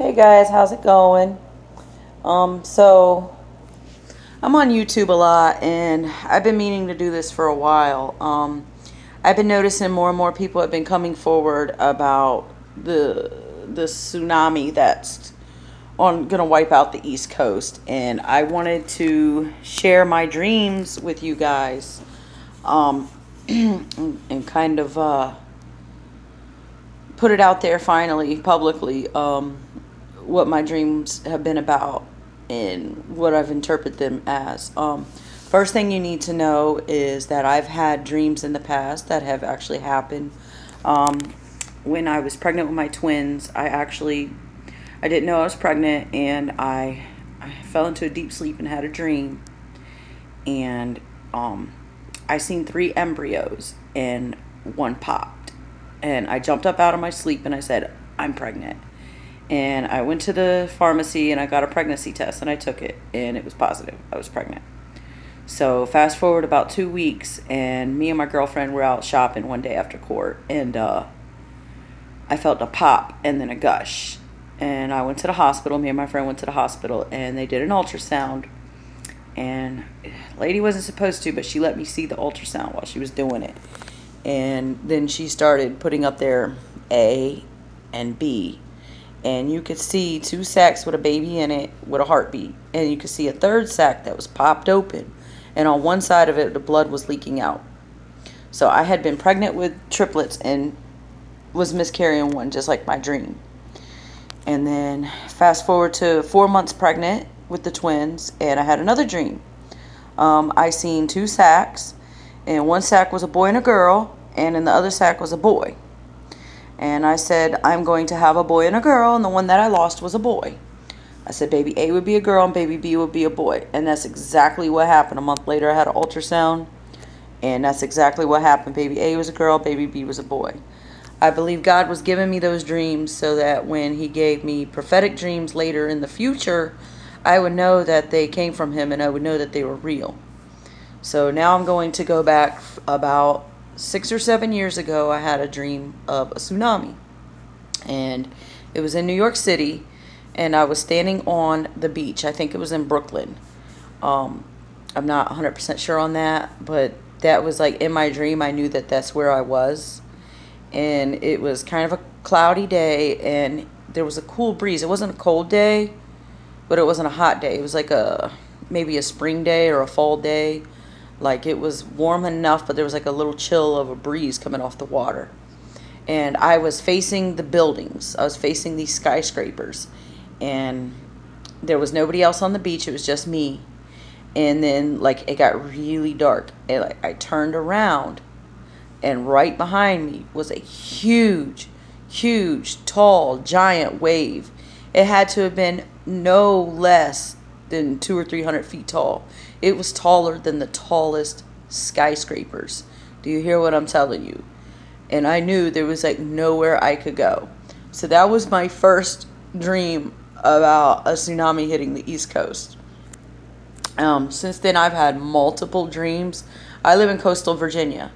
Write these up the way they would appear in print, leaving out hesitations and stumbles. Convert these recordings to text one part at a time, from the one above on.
Hey guys, how's it going? So I'm on YouTube a lot and I've been meaning to do this for a while. I've been noticing more and more people have been coming forward about the tsunami that's gonna wipe out the East Coast, and I wanted to share my dreams with you guys, um, and kind of put it out there finally publicly, what my dreams have been about and what I've interpreted them as. First thing you need to know is that I've had dreams in the past that have actually happened. When I was pregnant with my twins, I didn't know I was pregnant, and I fell into a deep sleep and had a dream, and I seen three embryos and one popped, and I jumped up out of my sleep and I said, I'm pregnant. And I went to the pharmacy and I got a pregnancy test and I took it and it was positive. I was pregnant. So fast forward about 2 weeks, and me and my girlfriend were out shopping one day after court, and I felt a pop and then a gush. And I went to the hospital. Me and my friend went to the hospital and they did an ultrasound. And lady wasn't supposed to, but she let me see the ultrasound while she was doing it. And then she started putting up there A and B. And you could see 2 sacks with a baby in it with a heartbeat. And you could see a third sack that was popped open. And on one side of it, the blood was leaking out. So I had been pregnant with triplets and was miscarrying one, just like my dream. And then fast forward to 4 months pregnant with the twins, and I had another dream. I seen 2 sacks, and one sack was a boy and a girl, and in the other sack was a boy. And I said, I'm going to have a boy and a girl, and the one that I lost was a boy. I said baby A would be a girl and baby B would be a boy. And that's exactly what happened. A month later, I had an ultrasound, and that's exactly what happened. Baby A was a girl, baby B was a boy. I believe God was giving me those dreams so that when he gave me prophetic dreams later in the future, I would know that they came from him and I would know that they were real. So now I'm going to go back about 6 or 7 years ago. I had a dream of a tsunami, and it was in New York City, and I was standing on the beach. I think it was in Brooklyn. I'm not 100% sure on that, but that was like in my dream. I knew that that's where I was, and it was kind of a cloudy day, and there was a cool breeze. It wasn't a cold day, but it wasn't a hot day. It was like maybe a spring day or a fall day. Like, it was warm enough, but there was like a little chill of a breeze coming off the water. And I was facing the buildings. I was facing these skyscrapers. And there was nobody else on the beach. It was just me. And then, like, it got really dark. And like, I turned around, and right behind me was a huge, huge, tall, giant wave. It had to have been no less than 200 or 300 feet tall. It was taller than the tallest skyscrapers. Do you hear what I'm telling you? And I knew there was like nowhere I could go. So that was my first dream about a tsunami hitting the East Coast. Since then, I've had multiple dreams. I live in coastal Virginia,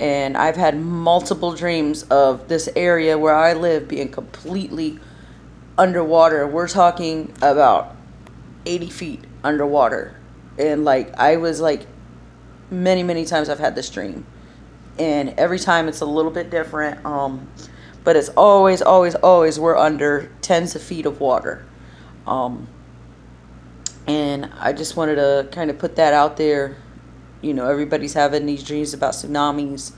and I've had multiple dreams of this area where I live being completely underwater. We're talking about 80 feet underwater. And like, I was like, many times I've had this dream, and every time it's a little bit different. But it's always we're under tens of feet of water. And I just wanted to kind of put that out there. You know, everybody's having these dreams about tsunamis,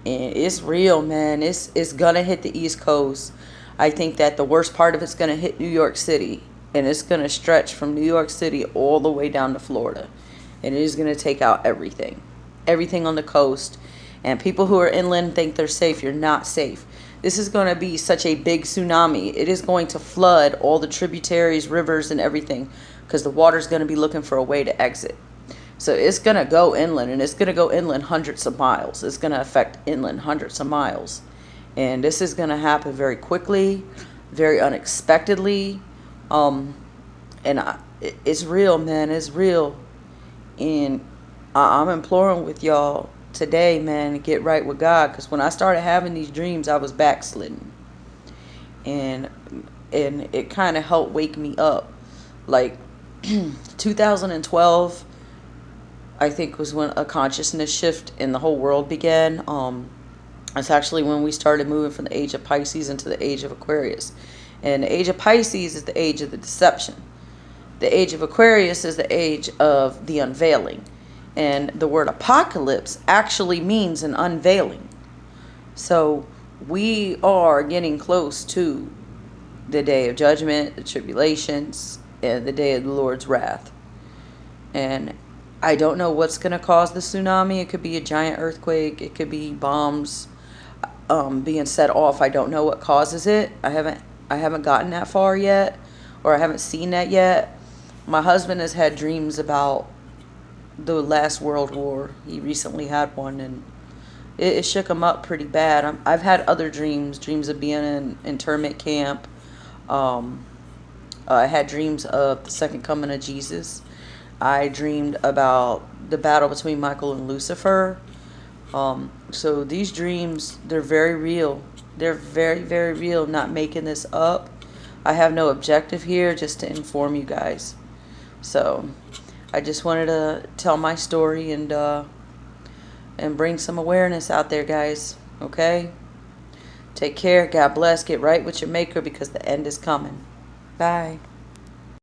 and it's real, man. It's gonna hit the East Coast. I think that the worst part of it's gonna hit New York City, and it's gonna stretch from New York City all the way down to Florida, and it is gonna take out everything on the coast. And people who are inland think they're safe. You're not safe. This is going to be such a big tsunami. It is going to flood all the tributaries, rivers, and everything, because the water's going to be looking for a way to exit. So it's going to go inland, and it's going to go inland hundreds of miles. It's going to affect inland hundreds of miles. And this is going to happen very quickly, very unexpectedly. It's real, man. It's real. And I'm imploring with y'all today, man, to get right with God, because when I started having these dreams, I was backslidden. and it kind of helped wake me up. Like 2012, I think, was when a consciousness shift in the whole world began. It's actually when we started moving from the age of Pisces into the age of Aquarius. And the age of Pisces is the age of the deception. The age of Aquarius is the age of the unveiling. And the word apocalypse actually means an unveiling. So we are getting close to the day of judgment, the tribulations, and the day of the Lord's wrath. And I don't know what's going to cause the tsunami. It could be a giant earthquake. It could be bombs being set off. I don't know what causes it. I haven't gotten that far yet, or I haven't seen that yet. My husband has had dreams about the last World War. He recently had one, and it shook him up pretty bad. I've had other dreams of being in internment camp. I had dreams of the second coming of Jesus. I dreamed about the battle between Michael and Lucifer. So these dreams, they're very real. They're very, very real. Not making this up. I have no objective here, just to inform you guys. So I just wanted to tell my story and bring some awareness out there, guys. Okay? Take care. God bless. Get right with your maker, because the end is coming. Bye.